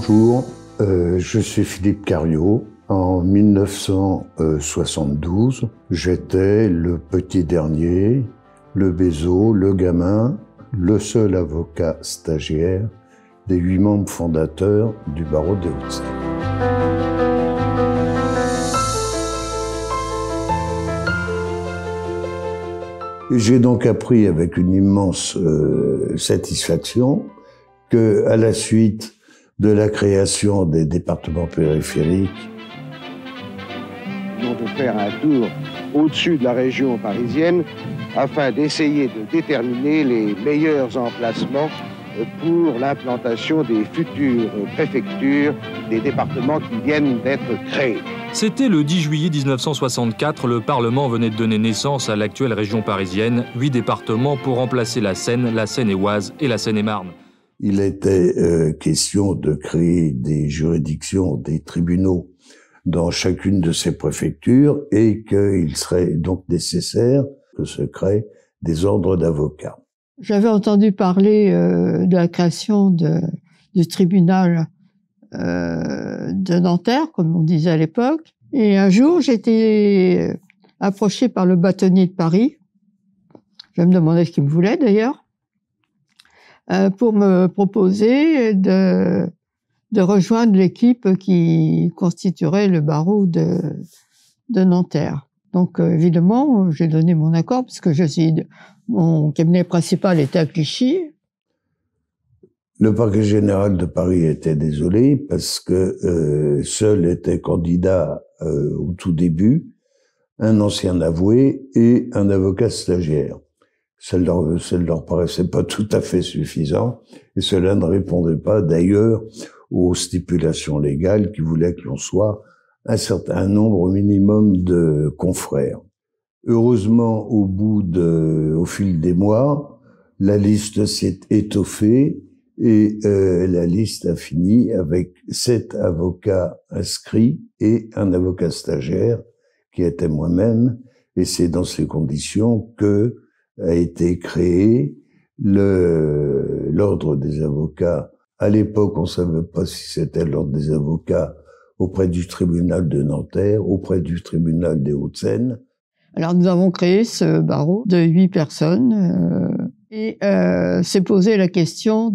Bonjour, je suis Philippe Cariot. En 1972, j'étais le petit dernier, le bézo, le gamin, le seul avocat stagiaire des 8 membres fondateurs du barreau des Hauts-de-Seine. J'ai donc appris avec une immense satisfaction qu'à la suite de la création des départements périphériques, de faire un tour au-dessus de la région parisienne afin d'essayer de déterminer les meilleurs emplacements pour l'implantation des futures préfectures des départements qui viennent d'être créés. C'était le 10 juillet 1964, le Parlement venait de donner naissance à l'actuelle région parisienne, 8 départements pour remplacer la Seine-et-Oise et la Seine-et-Marne. Il était question de créer des juridictions, des tribunaux dans chacune de ces préfectures et qu'il serait donc nécessaire que se créent des ordres d'avocats. J'avais entendu parler de la création du tribunal de Nanterre, comme on disait à l'époque. Et un jour, j'ai été approchée par le bâtonnier de Paris. Je me demandais ce qu'il me voulait d'ailleurs, pour me proposer de rejoindre l'équipe qui constituerait le barreau de Nanterre. Donc évidemment, j'ai donné mon accord parce que mon cabinet principal était à Clichy. Le parquet général de Paris était désolé parce que seul était candidat au tout début un ancien avoué et un avocat stagiaire. Ça leur paraissait pas tout à fait suffisant et cela ne répondait pas d'ailleurs aux stipulations légales qui voulaient que l'on soit un certain nombre minimum de confrères. Heureusement, au fil des mois, la liste s'est étoffée et la liste a fini avec 7 avocats inscrits et un avocat stagiaire qui était moi-même. Et c'est dans ces conditions que a été créé l'ordre des avocats. À l'époque, on ne savait pas si c'était l'ordre des avocats auprès du tribunal de Nanterre, auprès du tribunal des Hauts-de-Seine. Alors nous avons créé ce barreau de 8 personnes et s'est posé la question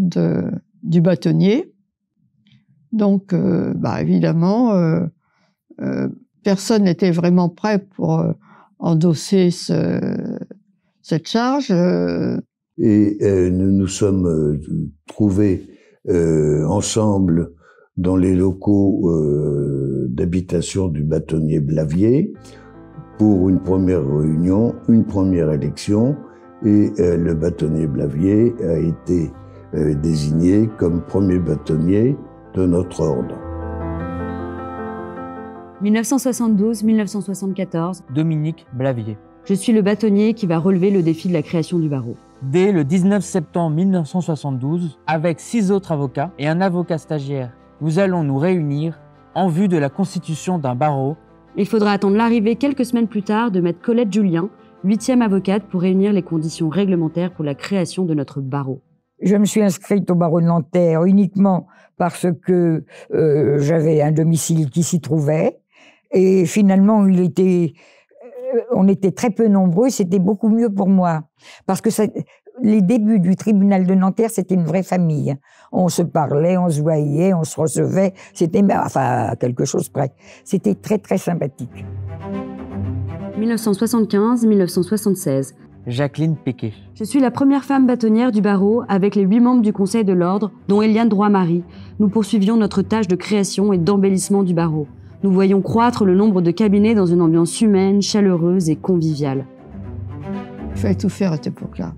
du bâtonnier. Donc, évidemment, personne n'était vraiment prêt pour endosser cette charge. Et nous nous sommes trouvés ensemble dans les locaux d'habitation du bâtonnier Blavier pour une première réunion, une première élection, et le bâtonnier Blavier a été désigné comme premier bâtonnier de notre ordre. 1972-1974. Dominique Blavier. Je suis le bâtonnier qui va relever le défi de la création du barreau. Dès le 19 septembre 1972, avec 6 autres avocats et un avocat stagiaire, nous allons nous réunir en vue de la constitution d'un barreau. Il faudra attendre l'arrivée quelques semaines plus tard de maître Colette Julien, 8e avocate, pour réunir les conditions réglementaires pour la création de notre barreau. Je me suis inscrite au barreau de Nanterre uniquement parce que j'avais un domicile qui s'y trouvait. Et finalement, on était très peu nombreux, c'était beaucoup mieux pour moi. Parce que les débuts du tribunal de Nanterre, c'était une vraie famille. On se parlait, on se voyait, on se recevait. C'était, enfin, quelque chose près. C'était très, très sympathique. 1975-1976. Jacqueline Péquet. Je suis la première femme bâtonnière du barreau avec les 8 membres du Conseil de l'Ordre, dont Eliane Droit-Marie. Nous poursuivions notre tâche de création et d'embellissement du barreau. Nous voyons croître le nombre de cabinets dans une ambiance humaine, chaleureuse et conviviale. Il fallait tout faire à cette époque-là.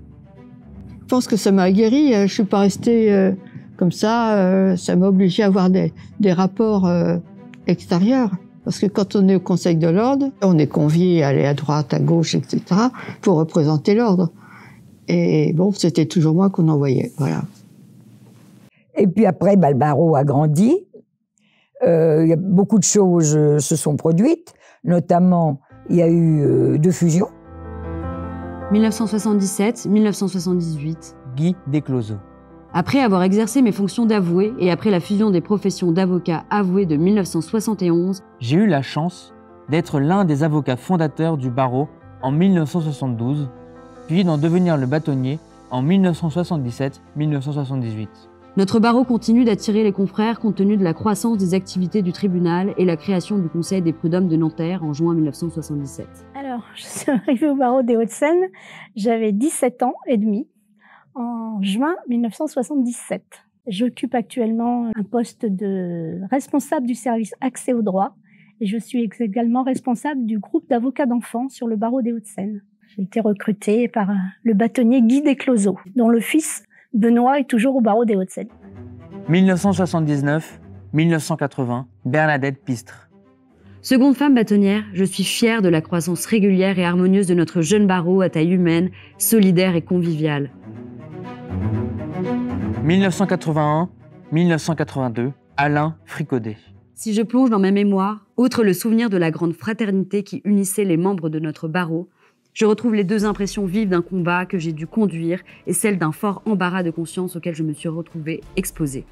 Je pense que ça m'a aguerri. Je ne suis pas restée comme ça. Ça m'a obligée à avoir des rapports extérieurs. Parce que quand on est au Conseil de l'Ordre, on est convié à aller à droite, à gauche, etc. pour représenter l'Ordre. Et bon, c'était toujours moi qu'on envoyait. Voilà. Et puis après, le barreau a grandi. Beaucoup de choses se sont produites, notamment il y a eu 2 fusions. 1977-1978. Guy Descloseaux. Après avoir exercé mes fonctions d'avoué et après la fusion des professions d'avocat avoué de 1971, j'ai eu la chance d'être l'un des avocats fondateurs du barreau en 1972, puis d'en devenir le bâtonnier en 1977-1978. Notre barreau continue d'attirer les confrères compte tenu de la croissance des activités du tribunal et la création du Conseil des prud'hommes de Nanterre en juin 1977. Alors, je suis arrivée au barreau des Hauts-de-Seine, j'avais 17 ans et demi, en juin 1977. J'occupe actuellement un poste de responsable du service accès au droit et je suis également responsable du groupe d'avocats d'enfants sur le barreau des Hauts-de-Seine. J'ai été recrutée par le bâtonnier Guy Descloseaux, dont le fils Benoît est toujours au barreau des Hauts-de-Seine. 1979-1980, Bernadette Pistre. Seconde femme bâtonnière, je suis fière de la croissance régulière et harmonieuse de notre jeune barreau à taille humaine, solidaire et convivial. 1981-1982, Alain Fricaudet. Si je plonge dans mes mémoires, outre le souvenir de la grande fraternité qui unissait les membres de notre barreau, je retrouve les deux impressions vives d'un combat que j'ai dû conduire et celle d'un fort embarras de conscience auquel je me suis retrouvée exposée.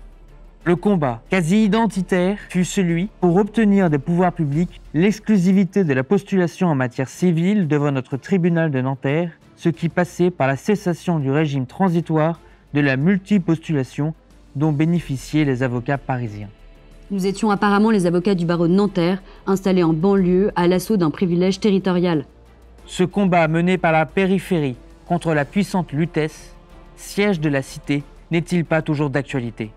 Le combat, quasi identitaire, fut celui pour obtenir des pouvoirs publics l'exclusivité de la postulation en matière civile devant notre tribunal de Nanterre, ce qui passait par la cessation du régime transitoire de la multipostulation dont bénéficiaient les avocats parisiens. Nous étions apparemment les avocats du barreau de Nanterre, installés en banlieue à l'assaut d'un privilège territorial. Ce combat mené par la périphérie contre la puissante Lutèce, siège de la cité, n'est-il pas toujours d'actualité?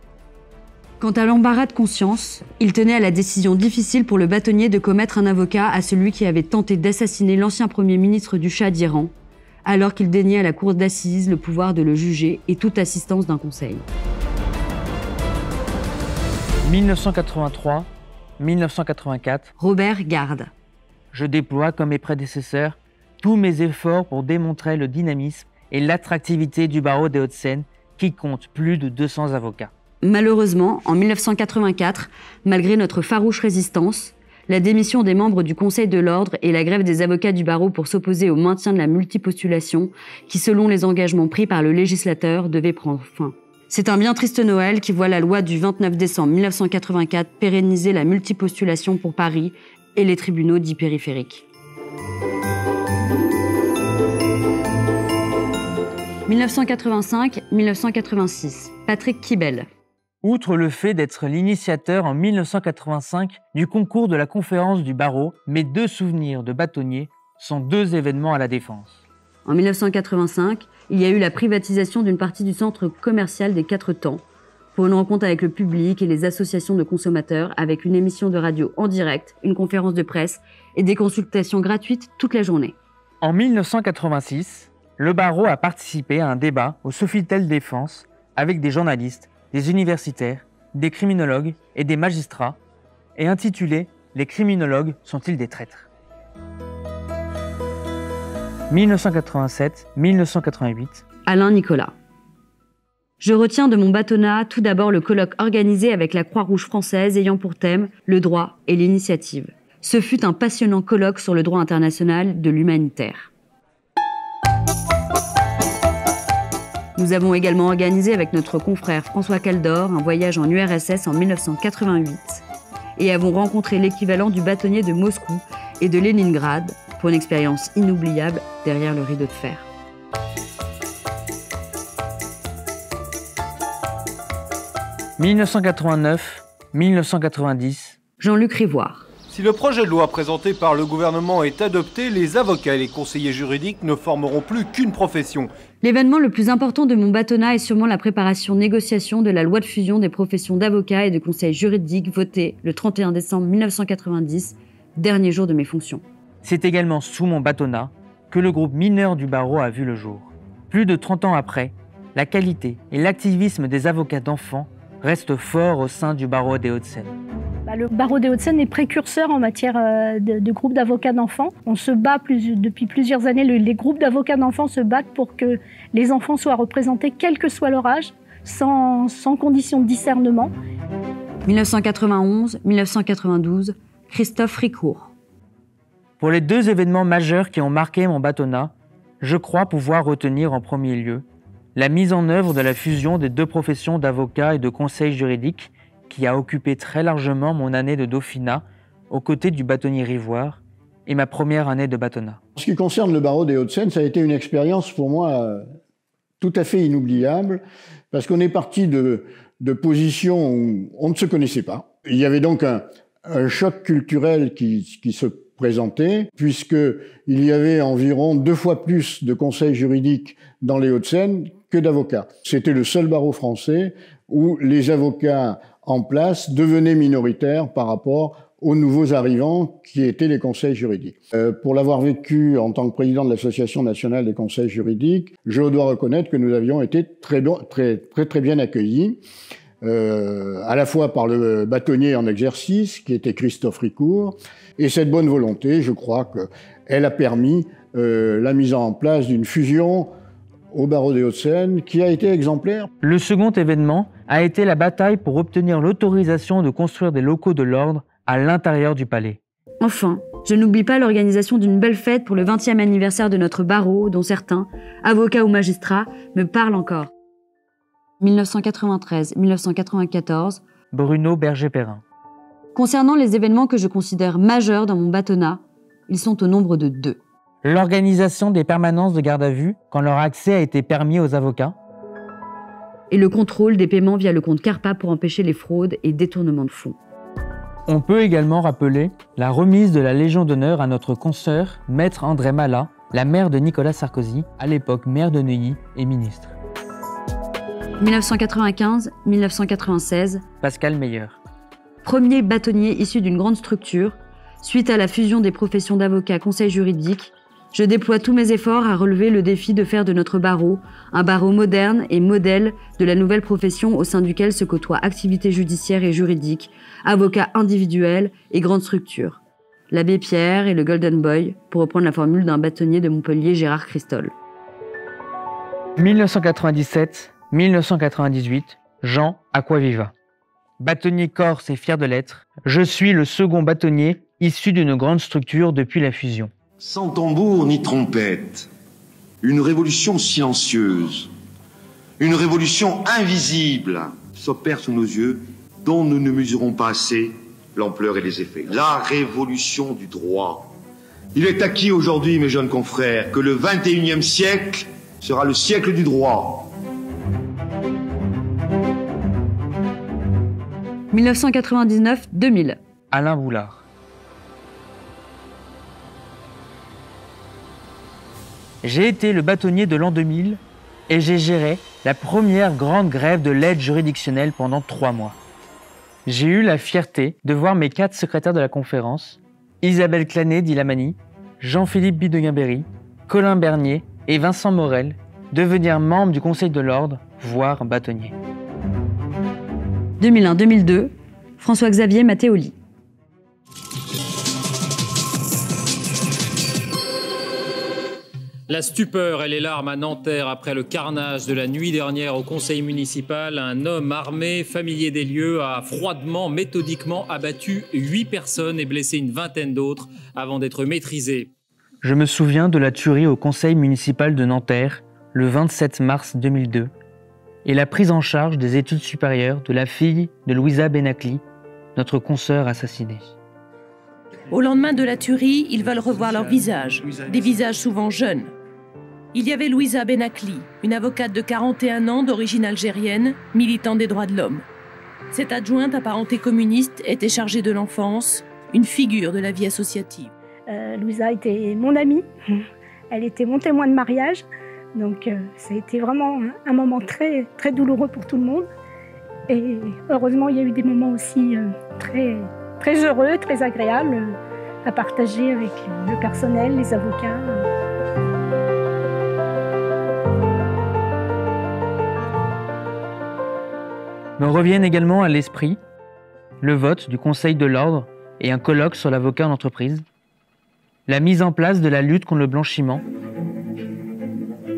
Quant à l'embarras de conscience, il tenait à la décision difficile pour le bâtonnier de commettre un avocat à celui qui avait tenté d'assassiner l'ancien Premier ministre du Shah d'Iran, alors qu'il déniait à la cour d'assises le pouvoir de le juger et toute assistance d'un conseil. 1983-1984, Robert Garde. Je déploie, comme mes prédécesseurs, tous mes efforts pour démontrer le dynamisme et l'attractivité du barreau des Hauts-de-Seine qui compte plus de 200 avocats. Malheureusement, en 1984, malgré notre farouche résistance, la démission des membres du Conseil de l'Ordre et la grève des avocats du barreau pour s'opposer au maintien de la multipostulation qui, selon les engagements pris par le législateur, devait prendre fin. C'est un bien triste Noël qui voit la loi du 29 décembre 1984 pérenniser la multipostulation pour Paris et les tribunaux dits périphériques. 1985-1986, Patrick Kibel. Outre le fait d'être l'initiateur en 1985 du concours de la conférence du barreau, mes deux souvenirs de bâtonnier sont deux événements à la Défense. En 1985, il y a eu la privatisation d'une partie du centre commercial des Quatre Temps pour une rencontre avec le public et les associations de consommateurs avec une émission de radio en direct, une conférence de presse et des consultations gratuites toute la journée. En 1986, le barreau a participé à un débat au Sofitel Défense avec des journalistes, des universitaires, des criminologues et des magistrats et intitulé « Les criminologues sont-ils des traîtres ?» 1987-1988, Alain Nicolas. Je retiens de mon bâtonnat tout d'abord le colloque organisé avec la Croix-Rouge française ayant pour thème le droit et l'initiative. Ce fut un passionnant colloque sur le droit international de l'humanitaire. Nous avons également organisé avec notre confrère François Caldor un voyage en URSS en 1988 et avons rencontré l'équivalent du bâtonnier de Moscou et de Leningrad pour une expérience inoubliable derrière le rideau de fer. « 1989-1990, Jean-Luc Rivoire. Si le projet de loi présenté par le gouvernement est adopté, les avocats et les conseillers juridiques ne formeront plus qu'une profession. L'événement le plus important de mon bâtonnat est sûrement la préparation-négociation de la loi de fusion des professions d'avocats et de conseils juridiques votée le 31 décembre 1990, dernier jour de mes fonctions. C'est également sous mon bâtonnat que le groupe mineur du barreau a vu le jour. Plus de 30 ans après, la qualité et l'activisme des avocats d'enfants restent forts au sein du barreau des Hauts-de-Seine. Le barreau des Hauts-de-Seine est précurseur en matière de groupes d'avocats d'enfants. On se bat depuis plusieurs années, les groupes d'avocats d'enfants se battent pour que les enfants soient représentés, quel que soit leur âge, sans condition de discernement. 1991-1992, Christophe Ricourt. Pour les deux événements majeurs qui ont marqué mon bâtonnat, je crois pouvoir retenir en premier lieu la mise en œuvre de la fusion des deux professions d'avocat et de conseil juridique qui a occupé très largement mon année de Dauphinat aux côtés du bâtonnier Rivoire et ma première année de bâtonnat. En ce qui concerne le barreau des Hauts-de-Seine, ça a été une expérience pour moi tout à fait inoubliable parce qu'on est parti de positions où on ne se connaissait pas. Il y avait donc un choc culturel qui se présentait puisqu'il y avait environ 2 fois plus de conseils juridiques dans les Hauts-de-Seine que d'avocats. C'était le seul barreau français où les avocats en place devenaient minoritaires par rapport aux nouveaux arrivants qui étaient les conseils juridiques. Pour l'avoir vécu en tant que président de l'Association nationale des conseils juridiques, je dois reconnaître que nous avions été très bien accueillis, à la fois par le bâtonnier en exercice, qui était Christophe Ricourt, et cette bonne volonté, je crois qu'elle a permis la mise en place d'une fusion au barreau des Hauts-de-Seine qui a été exemplaire. Le second événement a été la bataille pour obtenir l'autorisation de construire des locaux de l'ordre à l'intérieur du palais. Enfin, je n'oublie pas l'organisation d'une belle fête pour le 20e anniversaire de notre barreau, dont certains, avocats ou magistrats, me parlent encore. 1993-1994. Bruno Berger-Perrin. Concernant les événements que je considère majeurs dans mon bâtonnat, ils sont au nombre de 2. L'organisation des permanences de garde à vue quand leur accès a été permis aux avocats. Et le contrôle des paiements via le compte CARPA pour empêcher les fraudes et détournements de fonds. On peut également rappeler la remise de la Légion d'honneur à notre consoeur, Maître André Mallat, la mère de Nicolas Sarkozy, à l'époque maire de Neuilly et ministre. 1995-1996. Pascal Meyer. Premier bâtonnier issu d'une grande structure, suite à la fusion des professions d'avocat conseil juridique, je déploie tous mes efforts à relever le défi de faire de notre barreau un barreau moderne et modèle de la nouvelle profession au sein duquel se côtoient activités judiciaires et juridiques, avocats individuels et grandes structures. L'abbé Pierre et le Golden Boy, pour reprendre la formule d'un bâtonnier de Montpellier, Gérard Christol. 1997-1998, Jean Acquaviva. Bâtonnier corse et fier de l'être, je suis le second bâtonnier issu d'une grande structure depuis la fusion. Sans tambour ni trompette, une révolution silencieuse, une révolution invisible s'opère sous nos yeux, dont nous ne mesurons pas assez l'ampleur et les effets. La révolution du droit. Il est acquis aujourd'hui, mes jeunes confrères, que le 21e siècle sera le siècle du droit. 1999-2000. Alain Boulard. J'ai été le bâtonnier de l'an 2000 et j'ai géré la première grande grève de l'aide juridictionnelle pendant 3 mois. J'ai eu la fierté de voir mes 4 secrétaires de la conférence, Isabelle Clanet d'Ilamani, Jean-Philippe Bideguin-Berry, Colin Bernier et Vincent Morel, devenir membres du Conseil de l'Ordre, voire bâtonnier. 2001-2002, François-Xavier Mattéoli. La stupeur et les larmes à Nanterre après le carnage de la nuit dernière au conseil municipal. Un homme armé, familier des lieux, a froidement, méthodiquement abattu 8 personnes et blessé une vingtaine d'autres avant d'être maîtrisé. Je me souviens de la tuerie au conseil municipal de Nanterre le 27 mars 2002 et la prise en charge des études supérieures de la fille de Louisa Benakli, notre consoeur assassinée. Au lendemain de la tuerie, ils veulent revoir leurs visages, des visages souvent jeunes. Il y avait Louisa Benakli, une avocate de 41 ans d'origine algérienne, militante des droits de l'homme. Cette adjointe apparentée communiste était chargée de l'enfance, une figure de la vie associative. Louisa était mon amie, elle était mon témoin de mariage, donc ça a été vraiment un moment très, très douloureux pour tout le monde. Et heureusement, il y a eu des moments aussi très, très heureux, très agréables à partager avec le personnel, les avocats. Me reviennent également à l'esprit le vote du Conseil de l'Ordre et un colloque sur l'avocat en entreprise, la mise en place de la lutte contre le blanchiment,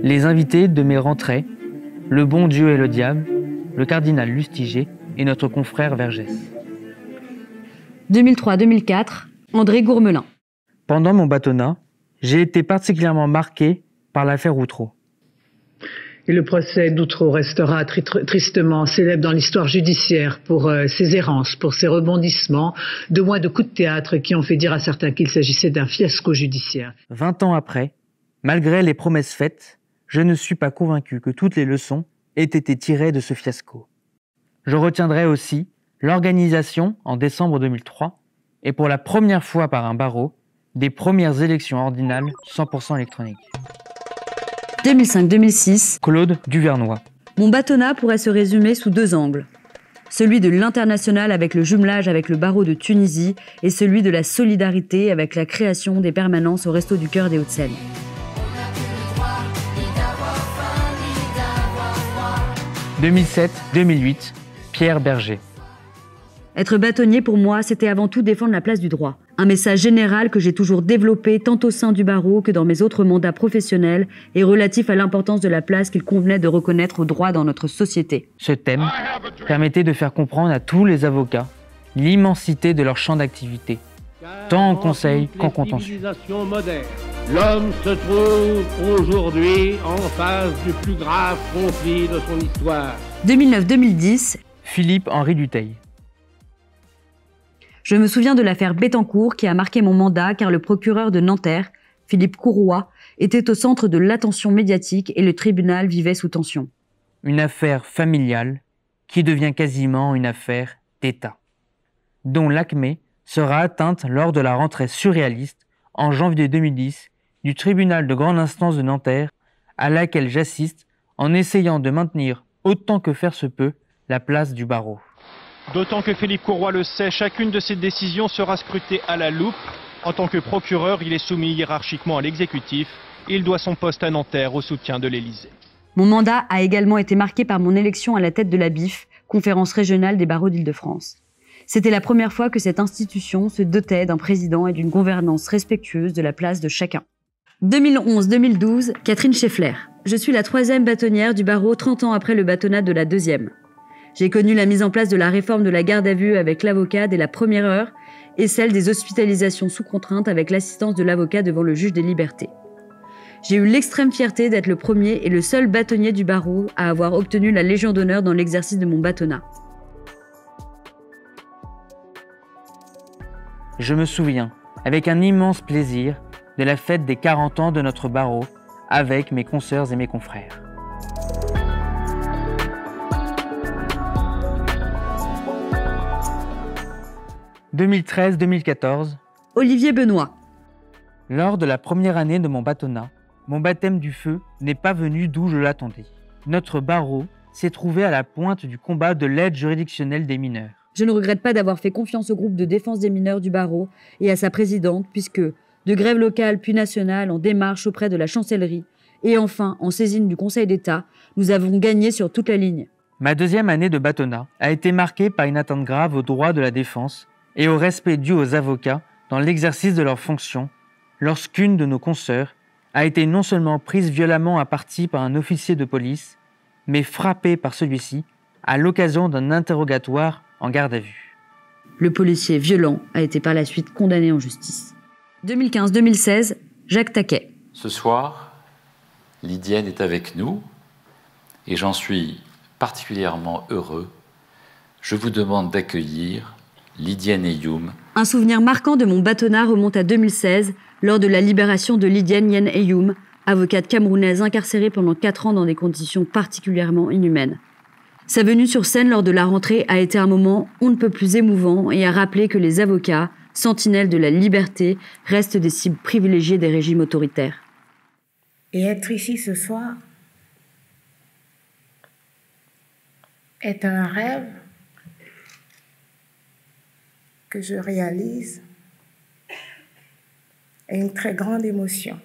les invités de mes rentrées, le bon Dieu et le diable, le cardinal Lustiger et notre confrère Vergès. 2003-2004, André Gourmelin. Pendant mon bâtonnat, j'ai été particulièrement marqué par l'affaire Outreau. Et le procès d'Outreau restera tristement célèbre dans l'histoire judiciaire pour ses errances, pour ses rebondissements, 2 mois de coups de théâtre qui ont fait dire à certains qu'il s'agissait d'un fiasco judiciaire. 20 ans après, malgré les promesses faites, je ne suis pas convaincu que toutes les leçons aient été tirées de ce fiasco. Je retiendrai aussi l'organisation, en décembre 2003, et pour la première fois par un barreau, des premières élections ordinales 100% électroniques. 2005-2006, Claude Duvernois. Mon bâtonnat pourrait se résumer sous 2 angles. Celui de l'international avec le jumelage avec le barreau de Tunisie et celui de la solidarité avec la création des permanences au Resto du Cœur des Hauts-de-Seine. 2007-2008, Pierre Berger. Être bâtonnier pour moi, c'était avant tout défendre la place du droit. Un message général que j'ai toujours développé tant au sein du barreau que dans mes autres mandats professionnels et relatif à l'importance de la place qu'il convenait de reconnaître au droit dans notre société. Ce thème permettait de faire comprendre à tous les avocats l'immensité de leur champ d'activité, tant en conseil qu'en contentieux. L'homme se trouve aujourd'hui en face du plus grave conflit de son histoire. 2009-2010, Philippe-Henri Dutheil. Je me souviens de l'affaire Bettencourt qui a marqué mon mandat car le procureur de Nanterre, Philippe Courroy, était au centre de l'attention médiatique et le tribunal vivait sous tension. Une affaire familiale qui devient quasiment une affaire d'État, dont l'acmé sera atteinte lors de la rentrée surréaliste en janvier 2010 du tribunal de grande instance de Nanterre à laquelle j'assiste en essayant de maintenir autant que faire se peut la place du barreau. D'autant que Philippe Courroy le sait, chacune de ces décisions sera scrutée à la loupe. En tant que procureur, il est soumis hiérarchiquement à l'exécutif. Il doit son poste à Nanterre au soutien de l'Élysée. Mon mandat a également été marqué par mon élection à la tête de la BIF, conférence régionale des barreaux d'Île-de-France. C'était la première fois que cette institution se dotait d'un président et d'une gouvernance respectueuse de la place de chacun. 2011-2012, Catherine Scheffler. Je suis la 3e bâtonnière du barreau 30 ans après le bâtonnat de la 2e. J'ai connu la mise en place de la réforme de la garde à vue avec l'avocat dès la première heure et celle des hospitalisations sous contrainte avec l'assistance de l'avocat devant le juge des libertés. J'ai eu l'extrême fierté d'être le premier et le seul bâtonnier du barreau à avoir obtenu la Légion d'honneur dans l'exercice de mon bâtonnat. Je me souviens, avec un immense plaisir, de la fête des 40 ans de notre barreau avec mes consoeurs et mes confrères. « 2013-2014, Olivier Benoît. Lors de la première année de mon bâtonnat, mon baptême du feu n'est pas venu d'où je l'attendais. Notre barreau s'est trouvé à la pointe du combat de l'aide juridictionnelle des mineurs. Je ne regrette pas d'avoir fait confiance au groupe de défense des mineurs du barreau et à sa présidente, puisque, de grève locale puis nationale en démarche auprès de la chancellerie, et enfin en saisine du Conseil d'État, nous avons gagné sur toute la ligne. Ma 2e année de bâtonnat a été marquée par une atteinte grave aux droits de la défense et au respect dû aux avocats dans l'exercice de leurs fonctions, lorsqu'une de nos consoeurs a été non seulement prise violemment à partie par un officier de police, mais frappée par celui-ci à l'occasion d'un interrogatoire en garde à vue. Le policier violent a été par la suite condamné en justice. 2015-2016, Jacques Taquet. Ce soir, Lydienne est avec nous et j'en suis particulièrement heureux. Je vous demande d'accueillir Lydienne Eyoum. Un souvenir marquant de mon bâtonnat remonte à 2016, lors de la libération de Lydienne Yen Eyoum, avocate camerounaise incarcérée pendant 4 ans dans des conditions particulièrement inhumaines. Sa venue sur scène lors de la rentrée a été un moment on ne peut plus émouvant et a rappelé que les avocats, sentinelles de la liberté, restent des cibles privilégiées des régimes autoritaires. Et être ici ce soir est un rêve que je réalise et une très grande émotion.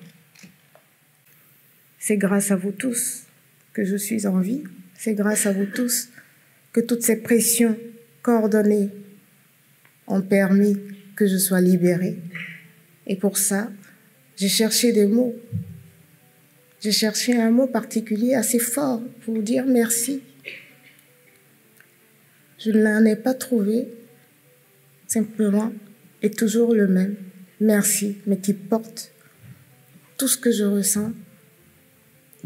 C'est grâce à vous tous que je suis en vie. C'est grâce à vous tous que toutes ces pressions coordonnées ont permis que je sois libérée. Et pour ça, j'ai cherché des mots. J'ai cherché un mot particulier assez fort pour vous dire merci. Je ne l'en ai pas trouvé, simplement, et toujours le même. Merci, mais qui porte tout ce que je ressens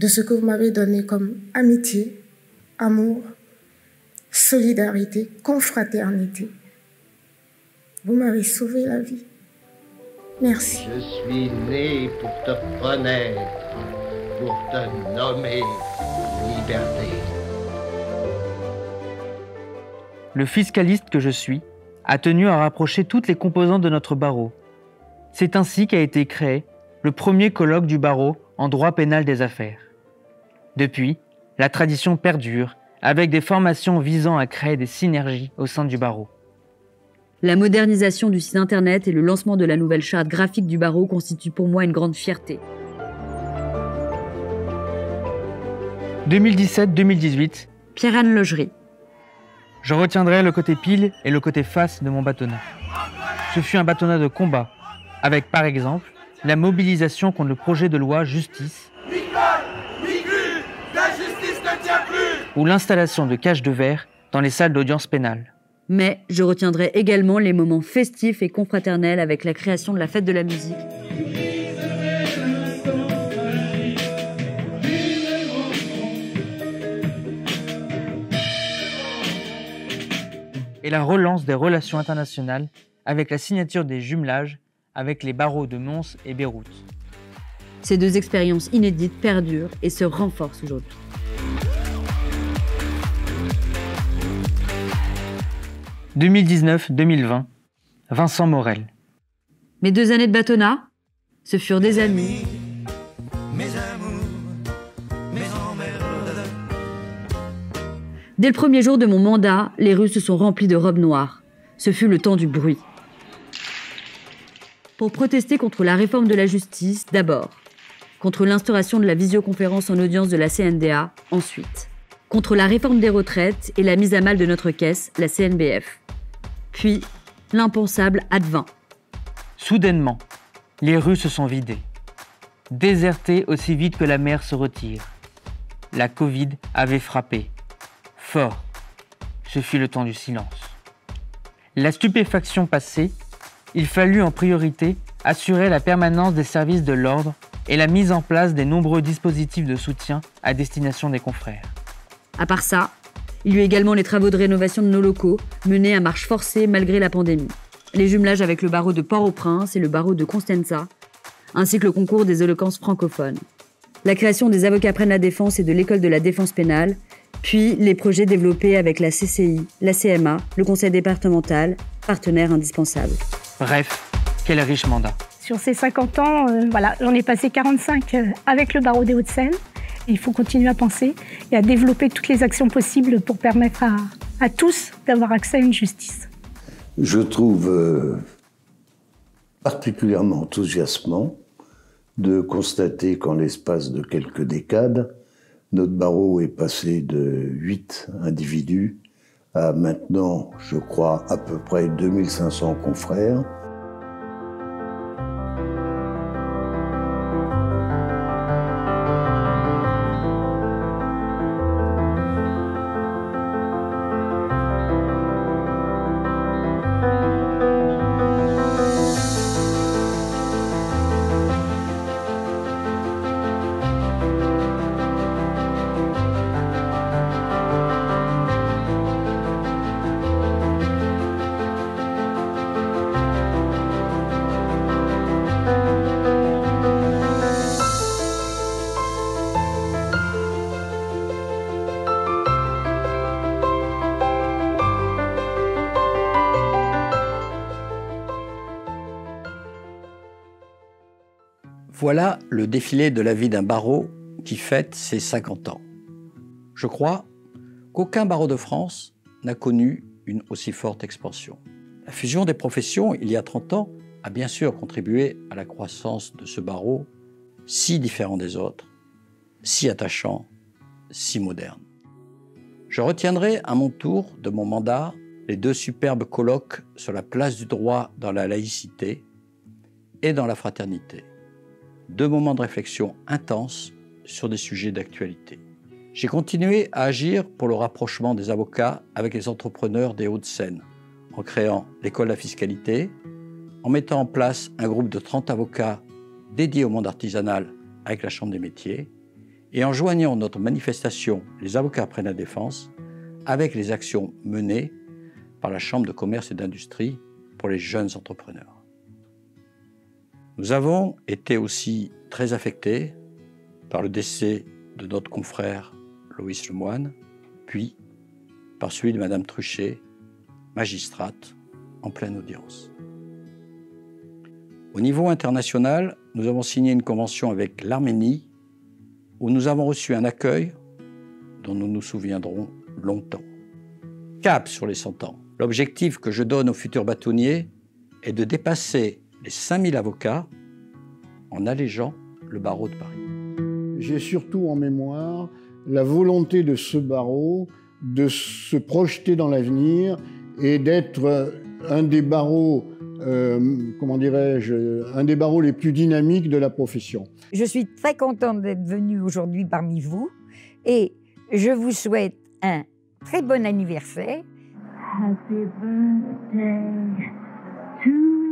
de ce que vous m'avez donné comme amitié, amour, solidarité, confraternité. Vous m'avez sauvé la vie. Merci. Je suis né pour te renaître, pour te nommer liberté. Le fiscaliste que je suis a tenu à rapprocher toutes les composantes de notre barreau. C'est ainsi qu'a été créé le premier colloque du barreau en droit pénal des affaires. Depuis, la tradition perdure avec des formations visant à créer des synergies au sein du barreau. La modernisation du site internet et le lancement de la nouvelle charte graphique du barreau constituent pour moi une grande fierté. 2017-2018. Pierre-Anne Logerie. Je retiendrai le côté pile et le côté face de mon bâtonnat. Ce fut un bâtonnat de combat, avec par exemple la mobilisation contre le projet de loi Justice, ou l'installation de cages de verre dans les salles d'audience pénale. Mais je retiendrai également les moments festifs et confraternels avec la création de la fête de la musique. Et la relance des relations internationales avec la signature des jumelages avec les barreaux de Mons et Beyrouth. Ces deux expériences inédites perdurent et se renforcent aujourd'hui. « 2019-2020, Vincent Morel. Mes 2 années de bâtonnat, ce furent des amis. Dès le premier jour de mon mandat, les rues se sont remplies de robes noires. Ce fut le temps du bruit. Pour protester contre la réforme de la justice, d'abord. Contre l'instauration de la visioconférence en audience de la CNDA, ensuite. Contre la réforme des retraites et la mise à mal de notre caisse, la CNBF. Puis, l'impensable advint. Soudainement, les rues se sont vidées. Désertées aussi vite que la mer se retire. La Covid avait frappé. Fort. Ce fut le temps du silence. La stupéfaction passée, il fallut en priorité assurer la permanence des services de l'ordre et la mise en place des nombreux dispositifs de soutien à destination des confrères. À part ça, il y eut également les travaux de rénovation de nos locaux, menés à marche forcée malgré la pandémie. Les jumelages avec le barreau de Port-au-Prince et le barreau de Constanța, ainsi que le concours des éloquences francophones. La création des avocats prennent la défense et de l'école de la défense pénale, puis les projets développés avec la CCI, la CMA, le conseil départemental, partenaires indispensables. Bref, quel riche mandat. Sur ces 50 ans, j'en ai passé 45 avec le barreau des Hauts-de-Seine. Il faut continuer à penser et à développer toutes les actions possibles pour permettre à tous d'avoir accès à une justice. Je trouve particulièrement enthousiasmant de constater qu'en l'espace de quelques décades, notre barreau est passé de 8 individus à maintenant, je crois, à peu près 2500 confrères. Voilà le défilé de la vie d'un barreau qui fête ses 50 ans. Je crois qu'aucun barreau de France n'a connu une aussi forte expansion. La fusion des professions, il y a 30 ans, a bien sûr contribué à la croissance de ce barreau, si différent des autres, si attachant, si moderne. Je retiendrai à mon tour de mon mandat les 2 superbes colloques sur la place du droit dans la laïcité et dans la fraternité. 2 moments de réflexion intenses sur des sujets d'actualité. J'ai continué à agir pour le rapprochement des avocats avec les entrepreneurs des Hauts-de-Seine, en créant l'école de la fiscalité, en mettant en place un groupe de 30 avocats dédiés au monde artisanal avec la Chambre des métiers, et en joignant notre manifestation « Les avocats prennent la défense » avec les actions menées par la Chambre de commerce et d'industrie pour les jeunes entrepreneurs. Nous avons été aussi très affectés par le décès de notre confrère Loïs Lemoine, puis par celui de Madame Truchet, magistrate, en pleine audience. Au niveau international, nous avons signé une convention avec l'Arménie où nous avons reçu un accueil dont nous nous souviendrons longtemps. Cap sur les 100 ans. L'objectif que je donne aux futurs bâtonniers est de dépasser les 5000 avocats en allégeant le barreau de Paris. J'ai surtout en mémoire la volonté de ce barreau de se projeter dans l'avenir et d'être un des barreaux, comment dirais-je, un des barreaux les plus dynamiques de la profession. Je suis très contente d'être venue aujourd'hui parmi vous et je vous souhaite un très bon anniversaire. Happy birthday to